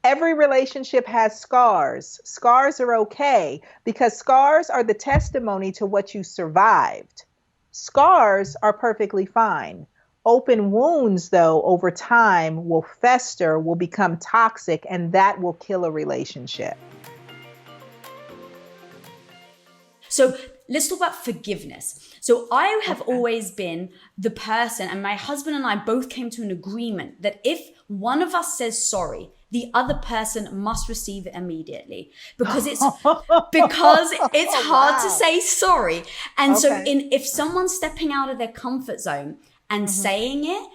Every relationship has scars. Scars are okay because scars are the testimony to what you survived. Scars are perfectly fine. Open wounds, though, over time will fester, will become toxic, and that will kill a relationship. So let's talk about forgiveness. So I have always been the person, and my husband and I both came to an agreement that if one of us says sorry, the other person must receive it immediately because it's hard to say sorry. And so if someone's stepping out of their comfort zone and saying it,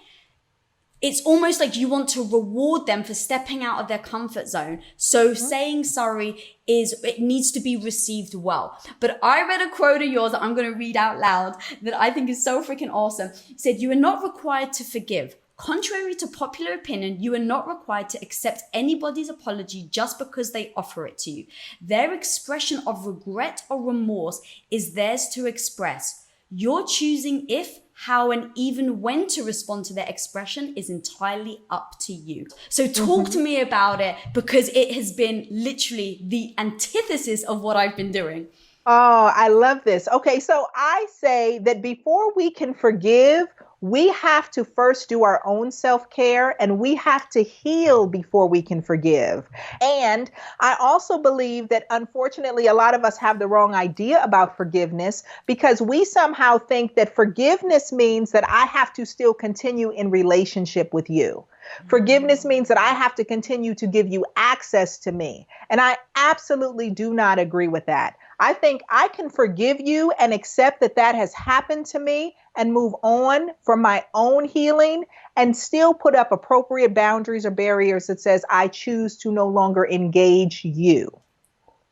it's almost like you want to reward them for stepping out of their comfort zone. So saying sorry it needs to be received well. But I read a quote of yours that I'm going to read out loud that I think is so freaking awesome. It said, "You are not required to forgive. Contrary to popular opinion, you are not required to accept anybody's apology just because they offer it to you. Their expression of regret or remorse is theirs to express. Your choosing if, how, and even when to respond to their expression is entirely up to you." So talk to me about it, because it has been literally the antithesis of what I've been doing. Oh, I love this. Okay, so I say that before we can forgive, we have to first do our own self-care, and we have to heal before we can forgive. And I also believe that unfortunately, a lot of us have the wrong idea about forgiveness because we somehow think that forgiveness means that I have to still continue in relationship with you. Forgiveness means that I have to continue to give you access to me. And I absolutely do not agree with that. I think I can forgive you and accept that that has happened to me and move on from my own healing and still put up appropriate boundaries or barriers that says I choose to no longer engage you,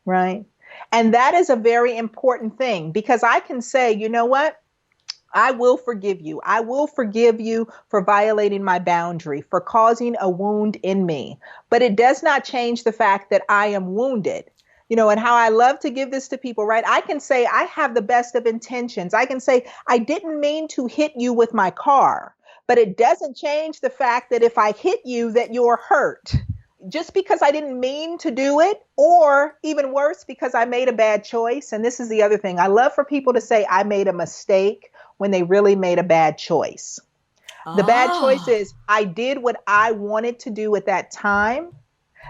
right? And that is a very important thing because I can say, you know what? I will forgive you. I will forgive you for violating my boundary, for causing a wound in me. But it does not change the fact that I am wounded. You know, and how I love to give this to people, right? I can say I have the best of intentions. I can say I didn't mean to hit you with my car, but it doesn't change the fact that if I hit you, that you're hurt. Just because I didn't mean to do it, or even worse, because I made a bad choice. And this is the other thing. I love for people to say I made a mistake when they really made a bad choice. The bad choice is I did what I wanted to do at that time.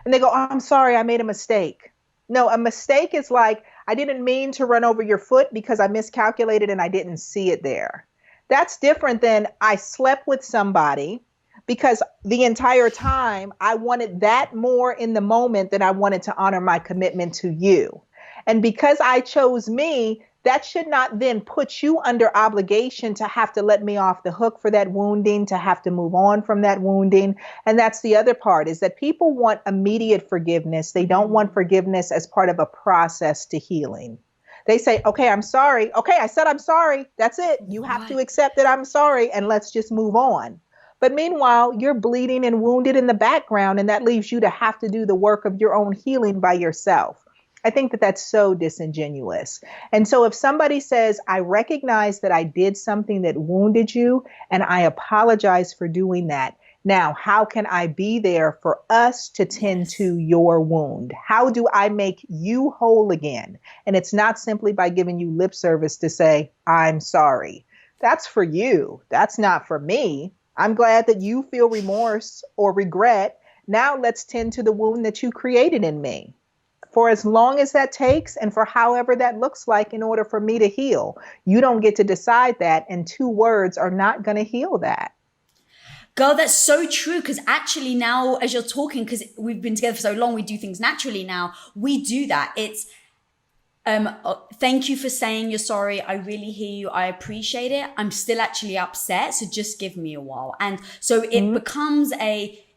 And they go, "Oh, I'm sorry, I made a mistake." No, a mistake is like, I didn't mean to run over your foot because I miscalculated and I didn't see it there. That's different than I slept with somebody because the entire time I wanted that more in the moment than I wanted to honor my commitment to you. And because I chose me, that should not then put you under obligation to have to let me off the hook for that wounding, to have to move on from that wounding. And that's the other part, is that people want immediate forgiveness. They don't want forgiveness as part of a process to healing. They say, okay, I'm sorry. Okay, I said I'm sorry. That's it. You have to accept that I'm sorry and let's just move on. But meanwhile, you're bleeding and wounded in the background, and that leaves you to have to do the work of your own healing by yourself. I think that that's so disingenuous. And so if somebody says, I recognize that I did something that wounded you and I apologize for doing that. Now, how can I be there for us to tend to your wound? How do I make you whole again? And it's not simply by giving you lip service to say, I'm sorry. That's for you. That's not for me. I'm glad that you feel remorse or regret. Now let's tend to the wound that you created in me. For as long as that takes and for however that looks like in order for me to heal. You don't get to decide that, and 2 words are not going to heal that. Girl, that's so true, because actually now as you're talking, because we've been together for so long, we do things naturally now. We do that. It's thank you for saying you're sorry. I really hear you. I appreciate it. I'm still actually upset, so just give me a while. And so it becomes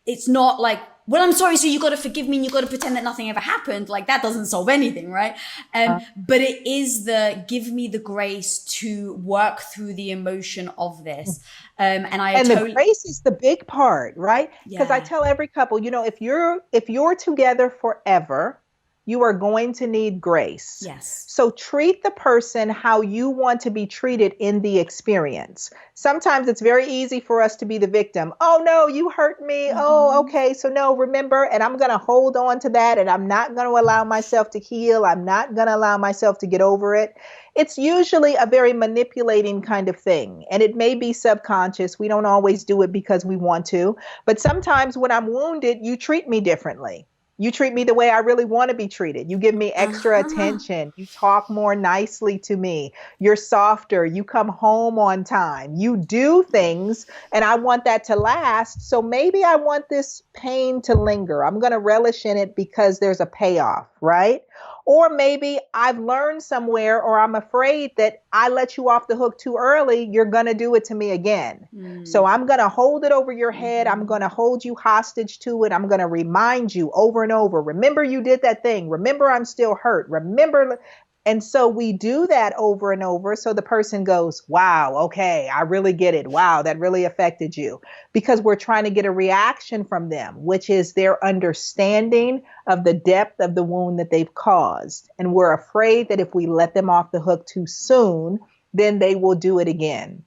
it's not like, well, I'm sorry, so you got to forgive me and you got to pretend that nothing ever happened. Like, that doesn't solve anything, right? But it is give me the grace to work through the emotion of this. And the grace is the big part, right? Because I tell every couple, you know, if you're together forever, you are going to need grace. Yes. So treat the person how you want to be treated in the experience. Sometimes it's very easy for us to be the victim. Oh, no, you hurt me. Oh, okay. So no, remember, and I'm going to hold on to that, and I'm not going to allow myself to heal. I'm not going to allow myself to get over it. It's usually a very manipulating kind of thing, and it may be subconscious. We don't always do it because we want to, but sometimes when I'm wounded, you treat me differently. You treat me the way I really want to be treated. You give me extra attention. You talk more nicely to me. You're softer. You come home on time. You do things, and I want that to last. So maybe I want this pain to linger. I'm going to relish in it because there's a payoff, right? Or maybe I've learned somewhere, or I'm afraid that I let you off the hook too early. You're going to do it to me again. So I'm going to hold it over your head. I'm going to hold you hostage to it. I'm going to remind you over and over. Remember, you did that thing. Remember, I'm still hurt. Remember. And so we do that over and over. So the person goes, wow, okay, I really get it. Wow, that really affected you. Because we're trying to get a reaction from them, which is their understanding of the depth of the wound that they've caused. And we're afraid that if we let them off the hook too soon, then they will do it again.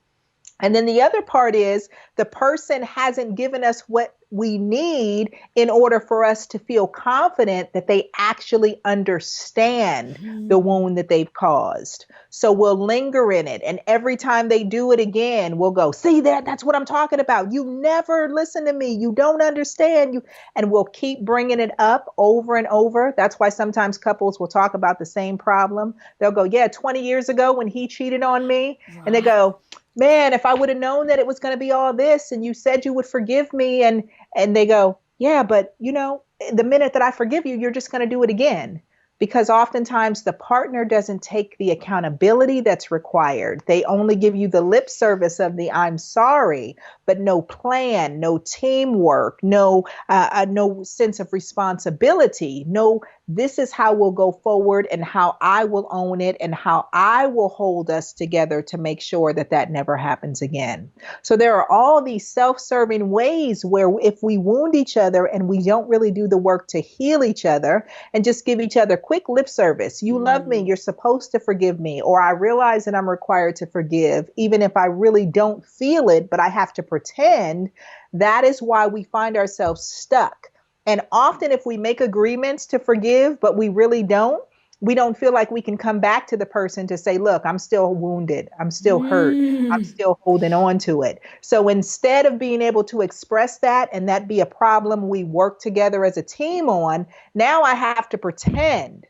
And then the other part is the person hasn't given us what we need in order for us to feel confident that they actually understand the wound that they've caused. So we'll linger in it. And every time they do it again, we'll go, see that? That's what I'm talking about. You never listen to me. You don't understand. And we'll keep bringing it up over and over. That's why sometimes couples will talk about the same problem. They'll go, yeah, 20 years ago when he cheated on me. Wow. And they go, man, if I would have known that it was going to be all this and you said you would forgive me. And they go, yeah, but the minute that I forgive you, you're just going to do it again. Because oftentimes the partner doesn't take the accountability that's required. They only give you the lip service of the I'm sorry, but no plan, no teamwork, no sense of responsibility. No, this is how we'll go forward and how I will own it and how I will hold us together to make sure that that never happens again. So there are all these self-serving ways where if we wound each other and we don't really do the work to heal each other and just give each other quick lip service, you love me, you're supposed to forgive me, or I realize that I'm required to forgive, even if I really don't feel it, but I have to pretend, that is why we find ourselves stuck. And often if we make agreements to forgive, but we really don't, we don't feel like we can come back to the person to say, look, I'm still wounded. I'm still hurt. I'm still holding on to it. So instead of being able to express that and that be a problem we work together as a team on, now I have to pretend.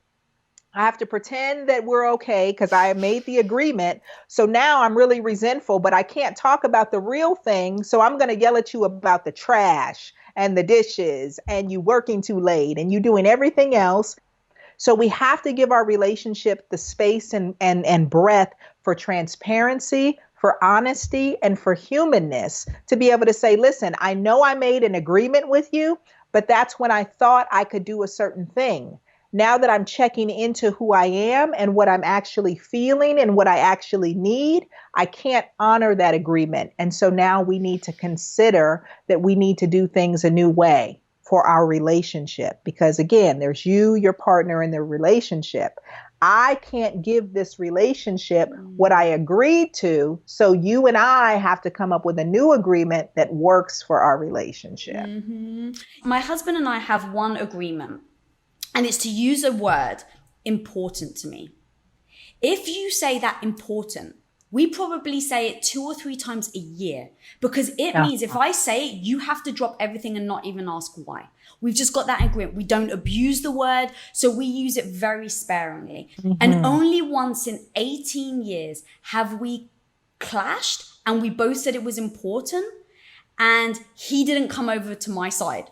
I have to pretend that we're okay because I made the agreement. So now I'm really resentful, but I can't talk about the real thing. So I'm going to yell at you about the trash and the dishes and you working too late and you doing everything else. So we have to give our relationship the space and breadth for transparency, for honesty, and for humanness to be able to say, listen, I know I made an agreement with you, but that's when I thought I could do a certain thing. Now that I'm checking into who I am and what I'm actually feeling and what I actually need, I can't honor that agreement. And so now we need to consider that we need to do things a new way for our relationship. Because again, there's you, your partner, and the relationship. I can't give this relationship what I agreed to. So you and I have to come up with a new agreement that works for our relationship. My husband and I have one agreement, and it's to use a word, important to me. If you say that important, we probably say it 2 or 3 times a year, because it means if I say it, you have to drop everything and not even ask why. We've just got that agreement. We don't abuse the word, so we use it very sparingly. And only once in 18 years have we clashed and we both said it was important and he didn't come over to my side.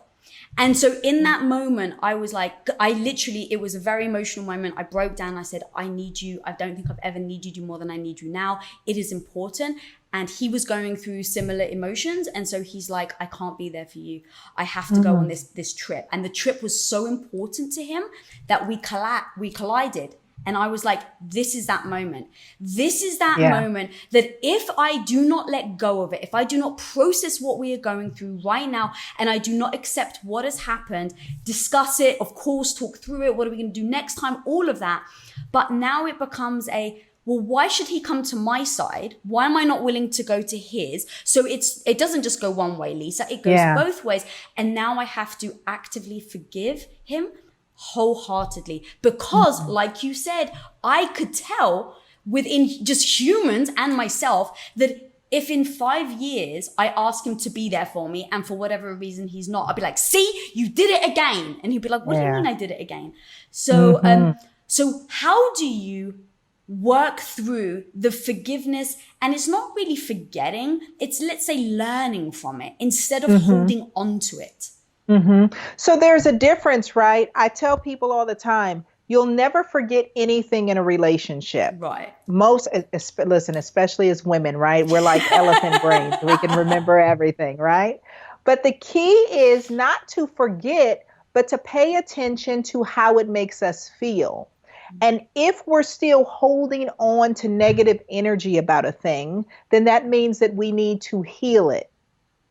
And so in that moment, I was like, it was a very emotional moment. I broke down. I said, I need you. I don't think I've ever needed you more than I need you now. It is important. And he was going through similar emotions. And so he's like, I can't be there for you. I have to go on this trip. And the trip was so important to him that we collided. And I was like, this is that moment. This is that moment that if I do not let go of it, if I do not process what we are going through right now, and I do not accept what has happened, discuss it, of course, talk through it. What are we going to do next time? All of that. But now it becomes well, why should he come to my side? Why am I not willing to go to his? So it doesn't just go one way, Lisa. It goes both ways. And now I have to actively forgive him wholeheartedly because, like you said, I could tell within just humans and myself that if in 5 years I ask him to be there for me and for whatever reason he's not, I'll be like, see, you did it again. And he'd be like, what do you mean I did it again? So, so how do you work through the forgiveness? And it's not really forgetting, it's, let's say, learning from it instead of holding on to it. So there's a difference, right? I tell people all the time, you'll never forget anything in a relationship. Right. Listen, especially as women, right? We're like elephant brains. We can remember everything, right? But the key is not to forget, but to pay attention to how it makes us feel. And if we're still holding on to negative energy about a thing, then that means that we need to heal it.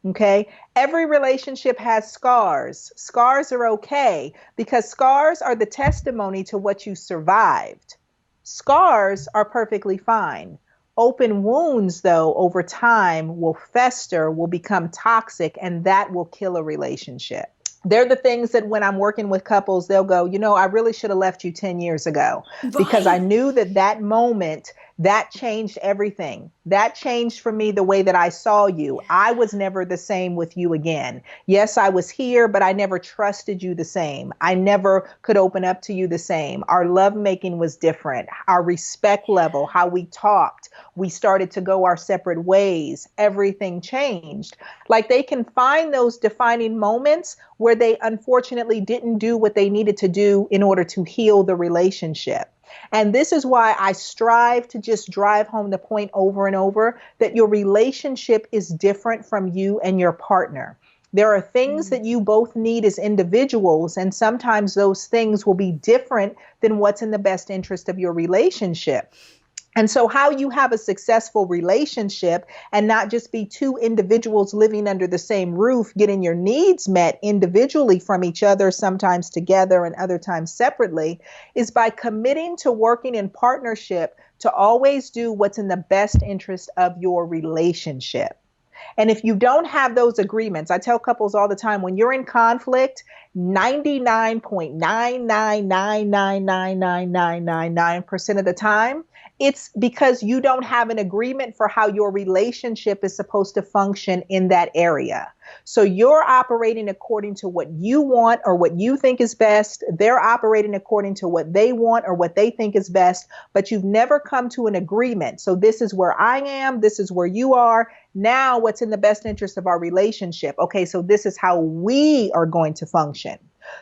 Okay. Every relationship has scars. Scars are okay because scars are the testimony to what you survived. Scars are perfectly fine. Open wounds, though, over time will fester, will become toxic, and that will kill a relationship. They're the things that when I'm working with couples, they'll go, I really should have left you 10 years ago because I knew that moment, that changed everything. That changed for me the way that I saw you. I was never the same with you again. Yes, I was here, but I never trusted you the same. I never could open up to you the same. Our lovemaking was different. Our respect level, how we talked, we started to go our separate ways. Everything changed. Like they can find those defining moments where they unfortunately didn't do what they needed to do in order to heal the relationship. And this is why I strive to just drive home the point over and over that your relationship is different from you and your partner. There are things that you both need as individuals, and sometimes those things will be different than what's in the best interest of your relationship. And so how you have a successful relationship and not just be two individuals living under the same roof, getting your needs met individually from each other, sometimes together and other times separately, is by committing to working in partnership to always do what's in the best interest of your relationship. And if you don't have those agreements, I tell couples all the time, when you're in conflict, 99.999999999% of the time, it's because you don't have an agreement for how your relationship is supposed to function in that area. So you're operating according to what you want or what you think is best. They're operating according to what they want or what they think is best, but you've never come to an agreement. So this is where I am. This is where you are. Now, what's in the best interest of our relationship? Okay, so this is how we are going to function.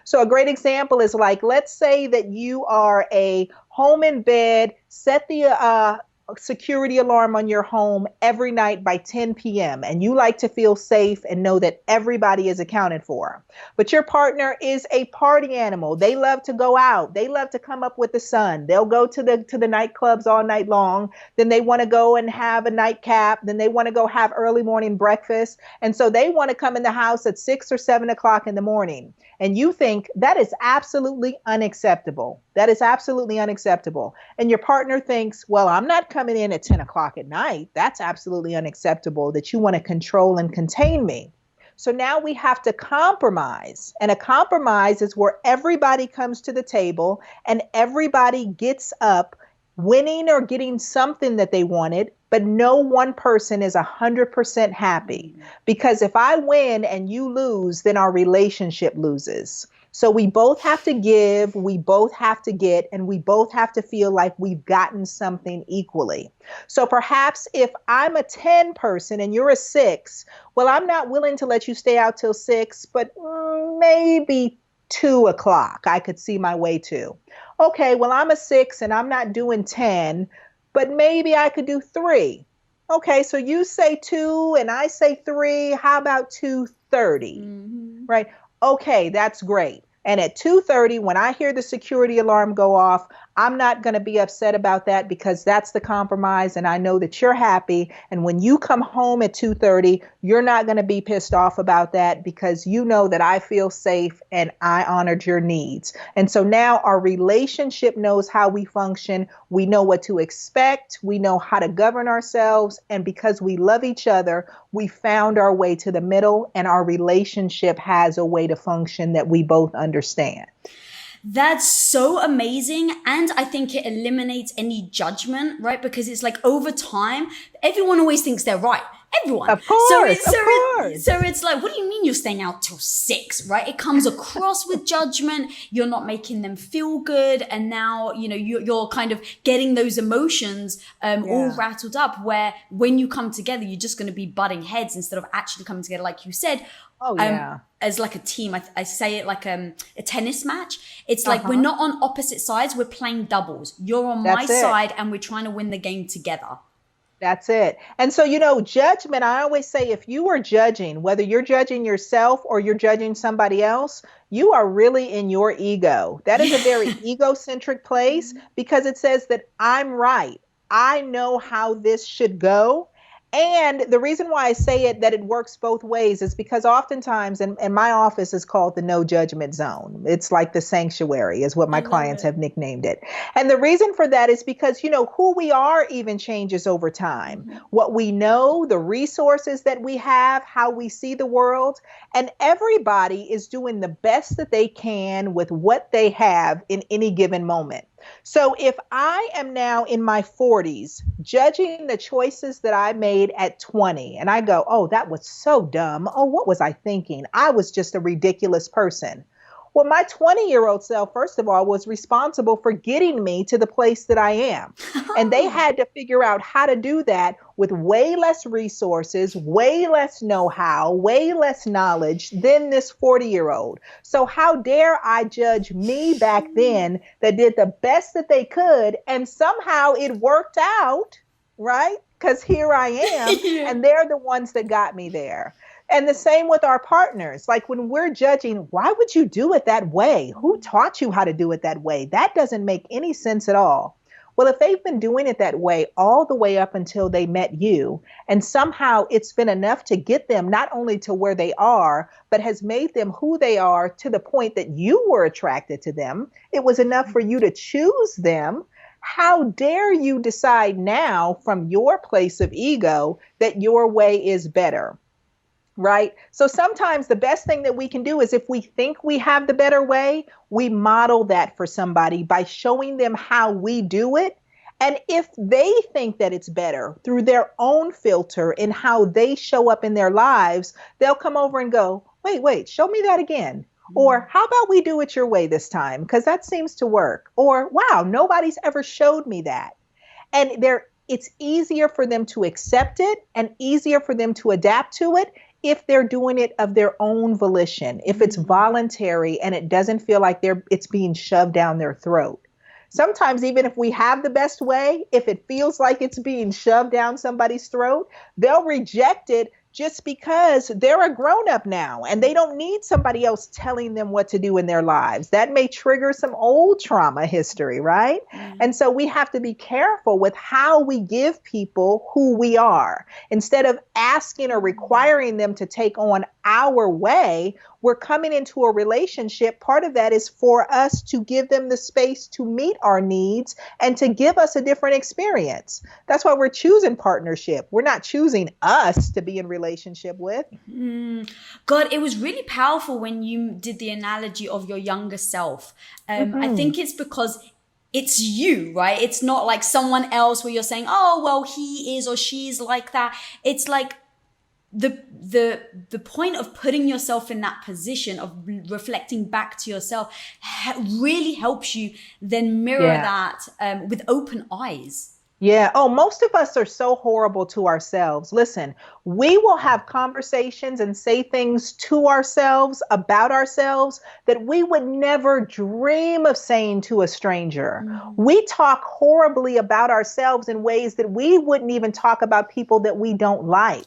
So a great example is like, let's say that you are a home in bed, set the security alarm on your home every night by 10 p.m. and you like to feel safe and know that everybody is accounted for. But your partner is a party animal. They love to go out. They love to come up with the sun. They'll go to the nightclubs all night long. Then they want to go and have a nightcap. Then they want to go have early morning breakfast. And so they want to come in the house at 6 or 7 o'clock in the morning. And you think that is absolutely unacceptable. That is absolutely unacceptable. And your partner thinks, well, I'm not coming in at 10 o'clock at night. That's absolutely unacceptable that you want to control and contain me. So now we have to compromise. And a compromise is where everybody comes to the table and everybody gets up winning or getting something that they wanted, but no one person is 100% happy. Because if I win and you lose, then our relationship loses. So we both have to give, we both have to get, and we both have to feel like we've gotten something equally. So perhaps if I'm a 10 person and you're a 6, well, I'm not willing to let you stay out till 6, but maybe 2 o'clock I could see my way to. Okay, well, I'm a 6 and I'm not doing 10, but maybe I could do 3. Okay, so you say 2 and I say 3. How about 2:30? Right? Okay, that's great. And at 2:30, when I hear the security alarm go off, I'm not going to be upset about that because that's the compromise. And I know that you're happy. And when you come home at 2:30, you're not going to be pissed off about that because you know that I feel safe and I honored your needs. And so now our relationship knows how we function. We know what to expect. We know how to govern ourselves. And because we love each other, we found our way to the middle, and our relationship has a way to function that we both understand. That's so amazing. And I think it eliminates any judgment, right? Because it's like over time, everyone always thinks they're right. Everyone. Of course, so it's like, what do you mean you're staying out till 6, right? It comes across with judgment. You're not making them feel good. And now, you're kind of getting those emotions all rattled up, where when you come together, you're just going to be butting heads instead of actually coming together, like you said. As like a team. I say it like a tennis match. It's like we're not on opposite sides. We're playing doubles. You're on my side and we're trying to win the game together. That's it. And so, judgment, I always say if you are judging, whether you're judging yourself or you're judging somebody else, you are really in your ego. That is a very egocentric place because it says that I'm right. I know how this should go. And the reason why I say it, that it works both ways, is because oftentimes, and my office is called the no judgment zone. It's like the sanctuary is what my clients have nicknamed it. And the reason for that is because, who we are even changes over time. What we know, the resources that we have, how we see the world, and everybody is doing the best that they can with what they have in any given moment. So if I am now in my 40s judging the choices that I made at 20 and I go, oh, that was so dumb. Oh, what was I thinking? I was just a ridiculous person. Well, my 20-year-old self, first of all, was responsible for getting me to the place that I am. And they had to figure out how to do that with way less resources, way less know-how, way less knowledge than this 40-year-old. So how dare I judge me back then that did the best that they could, and somehow it worked out, right? Because here I am, and they're the ones that got me there. And the same with our partners. Like when we're judging, why would you do it that way? Who taught you how to do it that way? That doesn't make any sense at all. Well, if they've been doing it that way all the way up until they met you, and somehow it's been enough to get them not only to where they are, but has made them who they are to the point that you were attracted to them, it was enough for you to choose them. How dare you decide now from your place of ego that your way is better? Right? So sometimes the best thing that we can do is if we think we have the better way, we model that for somebody by showing them how we do it. And if they think that it's better through their own filter in how they show up in their lives, they'll come over and go, wait, show me that again. Or how about we do it your way this time? Because that seems to work. Or, wow, nobody's ever showed me that. And it's easier for them to accept it and easier for them to adapt to it if they're doing it of their own volition, if it's voluntary and it doesn't feel like it's being shoved down their throat. Sometimes even if we have the best way, if it feels like it's being shoved down somebody's throat, they'll reject it just because they're a grown-up now and they don't need somebody else telling them what to do in their lives. That may trigger some old trauma history, right? And so we have to be careful with how we give people who we are. Instead of asking or requiring them to take on our way, we're coming into a relationship. Part of that is for us to give them the space to meet our needs and to give us a different experience. That's why we're choosing partnership. We're not choosing us to be in relationship with. God, it was really powerful when you did the analogy of your younger self. I think it's because it's you, right? It's not like someone else where you're saying, oh, well, he is or she's like that. It's like the point of putting yourself in that position of reflecting back to yourself really helps you then mirror that with open eyes. Yeah. Oh, most of us are so horrible to ourselves. Listen, We will have conversations and say things to ourselves about ourselves that we would never dream of saying to a stranger. We talk horribly about ourselves in ways that we wouldn't even talk about people that we don't like.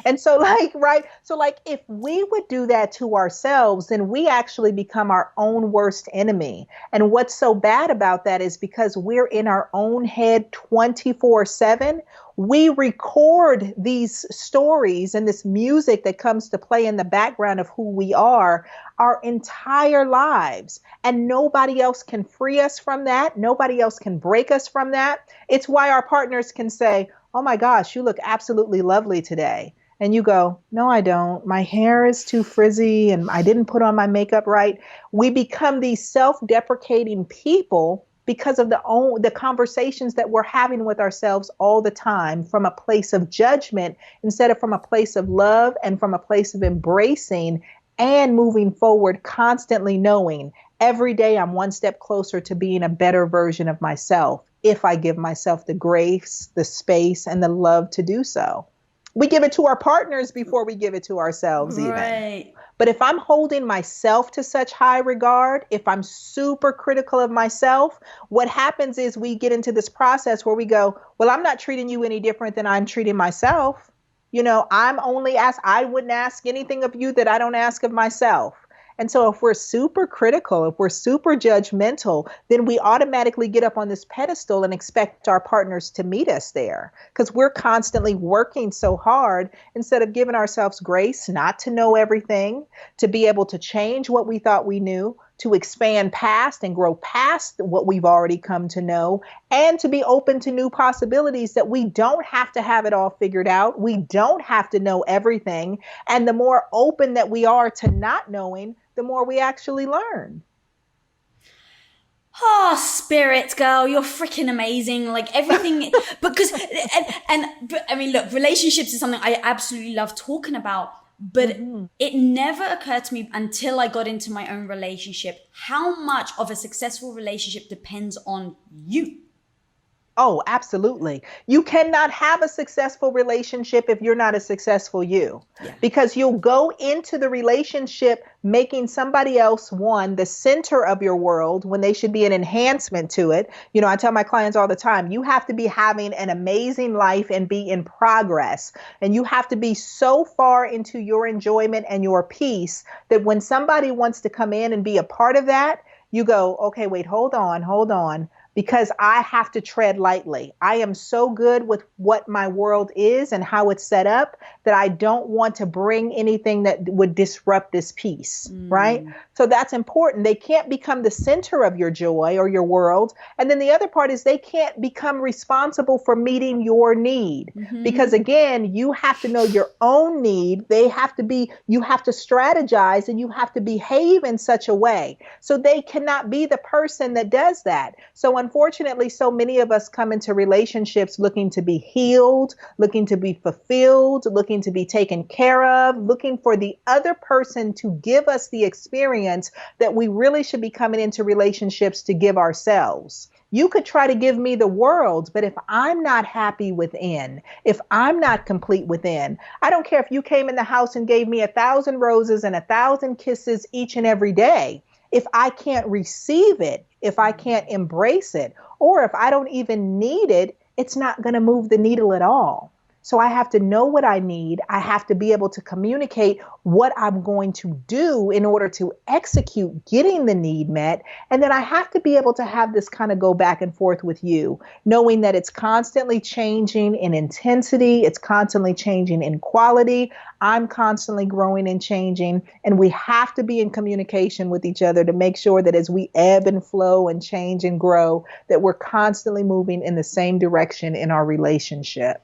And so like, right. So like if we would do that to ourselves, then we actually become our own worst enemy. And what's so bad about that is because we're in our own head 24/7. We record these stories and this music that comes to play in the background of who we are our entire lives. And nobody else can free us from that. Nobody else can break us from that. It's why our partners can say, "Oh my gosh, you look absolutely lovely today." And you go, "No, I don't. My hair is too frizzy and I didn't put on my makeup right." We become these self-deprecating people because of the conversations that we're having with ourselves all the time from a place of judgment instead of from a place of love and from a place of embracing and moving forward, constantly knowing every day I'm one step closer to being a better version of myself if I give myself the grace, the space, and the love to do so. We give it to our partners before we give it to ourselves even. Right. But if I'm holding myself to such high regard, if I'm super critical of myself, what happens is we get into this process where we go, "Well, I'm not treating you any different than I'm treating myself. I wouldn't ask anything of you that I don't ask of myself." And so if we're super critical, if we're super judgmental, then we automatically get up on this pedestal and expect our partners to meet us there because we're constantly working so hard instead of giving ourselves grace not to know everything, to be able to change what we thought we knew, to expand past and grow past what we've already come to know, and to be open to new possibilities that we don't have to have it all figured out. We don't have to know everything. And the more open that we are to not knowing, the more we actually learn. Oh, spirit girl, you're freaking amazing. Like everything, because, but I mean, look, relationships is something I absolutely love talking about, but it never occurred to me until I got into my own relationship, how much of a successful relationship depends on you. Oh, absolutely. You cannot have a successful relationship if you're not a successful you, because you'll go into the relationship making somebody else, one, the center of your world when they should be an enhancement to it. You know, I tell my clients all the time, you have to be having an amazing life and be in progress. And you have to be so far into your enjoyment and your peace that when somebody wants to come in and be a part of that, you go, "Okay, wait, hold on. Because I have to tread lightly. I am so good with what my world is and how it's set up that I don't want to bring anything that would disrupt this peace," right? So that's important. They can't become the center of your joy or your world. And then the other part is they can't become responsible for meeting your need. Because again, you have to know your own need. You have to strategize and you have to behave in such a way. So they cannot be the person that does that. So unfortunately, so many of us come into relationships looking to be healed, looking to be fulfilled, looking to be taken care of, looking for the other person to give us the experience that we really should be coming into relationships to give ourselves. You could try to give me the world, but if I'm not happy within, if I'm not complete within, I don't care if you came in the house and gave me 1,000 roses and 1,000 kisses each and every day. If I can't receive it, if I can't embrace it, or if I don't even need it, it's not going to move the needle at all. So I have to know what I need. I have to be able to communicate what I'm going to do in order to execute getting the need met. And then I have to be able to have this kind of go back and forth with you, knowing that it's constantly changing in intensity. It's constantly changing in quality. I'm constantly growing and changing. And we have to be in communication with each other to make sure that as we ebb and flow and change and grow, that we're constantly moving in the same direction in our relationship.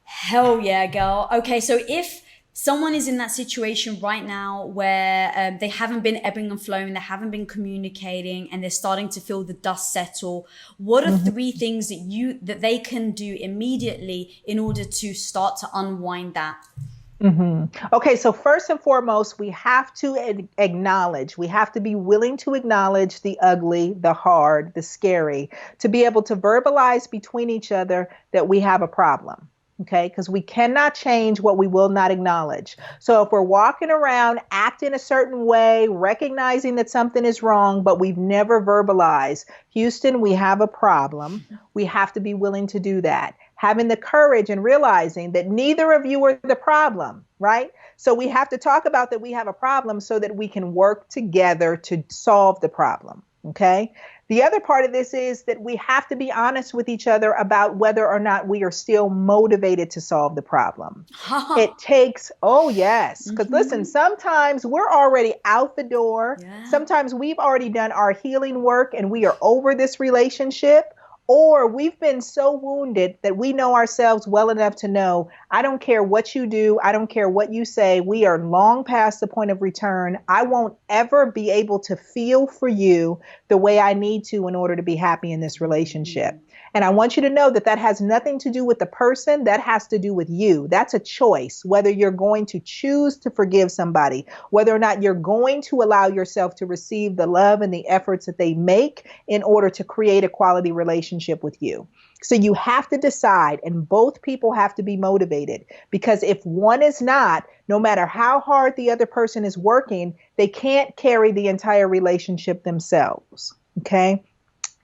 Hell yeah, girl. Okay, so if someone is in that situation right now where they haven't been ebbing and flowing, they haven't been communicating, and they're starting to feel the dust settle, what are three things that they can do immediately in order to start to unwind that? Okay, so first and foremost, we have to acknowledge, we have to be willing to acknowledge the ugly, the hard, the scary, to be able to verbalize between each other that we have a problem. Okay, because we cannot change what we will not acknowledge. So if we're walking around acting a certain way, recognizing that something is wrong, but we've never verbalized, Houston, we have a problem. We have to be willing to do that. Having the courage and realizing that neither of you are the problem, right? So we have to talk about that we have a problem so that we can work together to solve the problem. Okay. The other part of this is that we have to be honest with each other about whether or not we are still motivated to solve the problem. It takes, oh yes, because listen, sometimes we're already out the door. Yeah. Sometimes we've already done our healing work and we are over this relationship. Or we've been so wounded that we know ourselves well enough to know, I don't care what you do. I don't care what you say. We are long past the point of return. I won't ever be able to feel for you the way I need to in order to be happy in this relationship. And I want you to know that that has nothing to do with the person. That has to do with you. That's a choice, whether you're going to choose to forgive somebody, whether or not you're going to allow yourself to receive the love and the efforts that they make in order to create a quality relationship with you. So you have to decide, and both people have to be motivated, because if one is not, no matter how hard the other person is working, they can't carry the entire relationship themselves. Okay.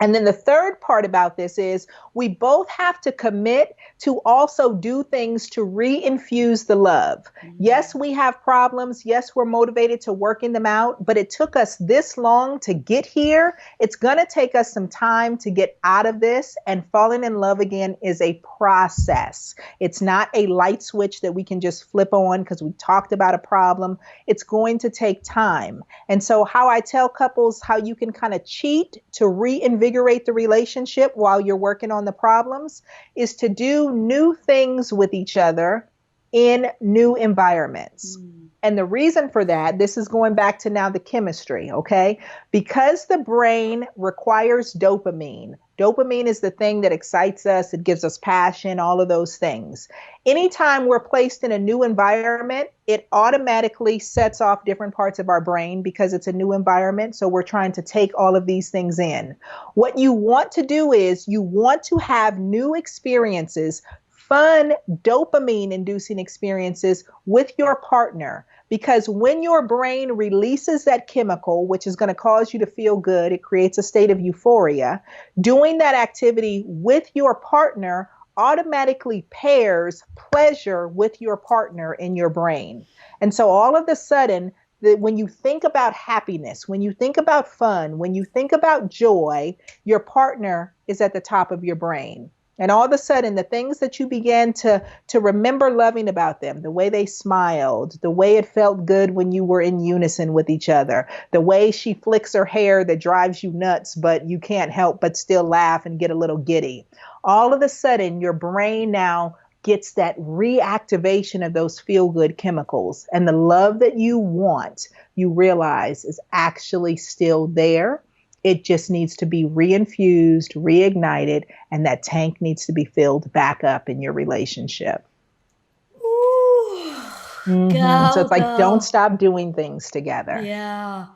And then the third part about this is we both have to commit to also do things to reinfuse the love. Yes, we have problems. Yes, we're motivated to working them out, but it took us this long to get here. It's going to take us some time to get out of this, and falling in love again is a process. It's not a light switch that we can just flip on because we talked about a problem. It's going to take time. And so how I tell couples how you can kind of cheat to reinvigorate the relationship while you're working on the problems is to do new things with each other in new environments. And the reason for that, this is going back to now the chemistry, okay? Because the brain requires dopamine. Dopamine is the thing that excites us. It gives us passion, all of those things. Anytime we're placed in a new environment, it automatically sets off different parts of our brain because it's a new environment. So we're trying to take all of these things in. What you want to do is you want to have new experiences, fun dopamine-inducing experiences with your partner. Because when your brain releases that chemical, which is going to cause you to feel good, it creates a state of euphoria. Doing that activity with your partner automatically pairs pleasure with your partner in your brain. And so all of a sudden, when you think about happiness, when you think about fun, when you think about joy, your partner is at the top of your brain. And all of a sudden, the things that you began to remember loving about them, the way they smiled, the way it felt good when you were in unison with each other, the way she flicks her hair that drives you nuts, but you can't help but still laugh and get a little giddy. All of a sudden, your brain now gets that reactivation of those feel-good chemicals. And the love that you want, you realize is actually still there. It just needs to be reinfused, reignited, and that tank needs to be filled back up in your relationship. Ooh, so it's like, don't stop doing things together. Yeah.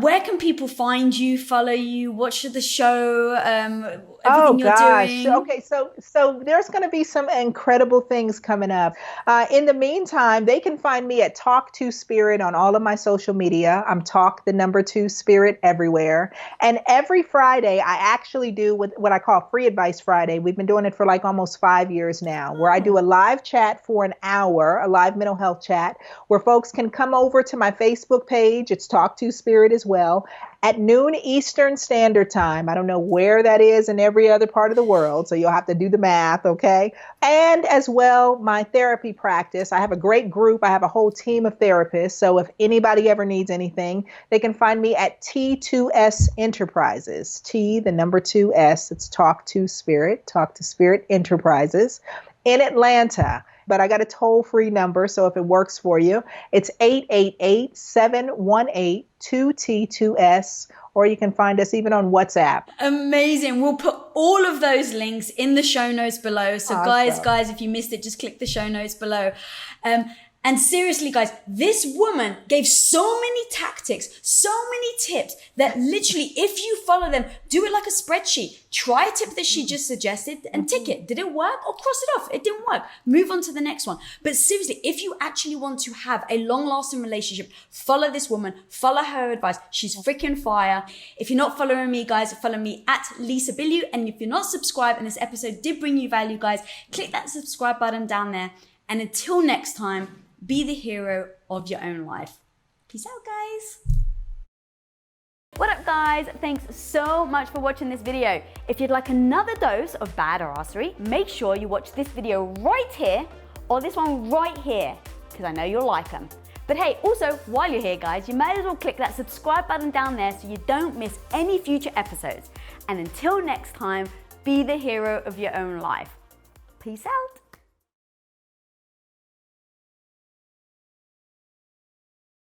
Where can people find you, follow you, watch the show, everything you're doing? Okay, so there's going to be some incredible things coming up. In the meantime, they can find me at Talk to Spirit on all of my social media. I'm Talk 2 Spirit everywhere. And every Friday, I actually do what I call Free Advice Friday. We've been doing it for like almost 5 years now, where I do a live chat for an hour, a live mental health chat, where folks can come over to my Facebook page. It's Talk to Spirit as well, at noon Eastern Standard Time. I don't know where that is in every other part of the world, so you'll have to do the math, okay? And as well, my therapy practice. I have a great group. I have a whole team of therapists, so if anybody ever needs anything, they can find me at T2S Enterprises. T, 2S, it's Talk to Spirit Enterprises in Atlanta. But I got a toll-free number, so if it works for you, it's 888-718-2T2S, or you can find us even on WhatsApp. Amazing. We'll put all of those links in the show notes below. So awesome. guys, if you missed it, just click the show notes below. And seriously, guys, this woman gave so many tactics, so many tips that literally, if you follow them, do it like a spreadsheet. Try a tip that she just suggested and tick it. Did it work? Or cross it off. It didn't work. Move on to the next one. But seriously, if you actually want to have a long-lasting relationship, follow this woman, follow her advice. She's freaking fire. If you're not following me, guys, follow me at Lisa Bilyeu. And if you're not subscribed and this episode did bring you value, guys, click that subscribe button down there. And until next time, be the hero of your own life. Peace out, guys. What up, guys? Thanks so much for watching this video. If you'd like another dose of badassery, make sure you watch this video right here or this one right here, because I know you'll like them. But hey, also, while you're here, guys, you might as well click that subscribe button down there so you don't miss any future episodes. And until next time, be the hero of your own life. Peace out.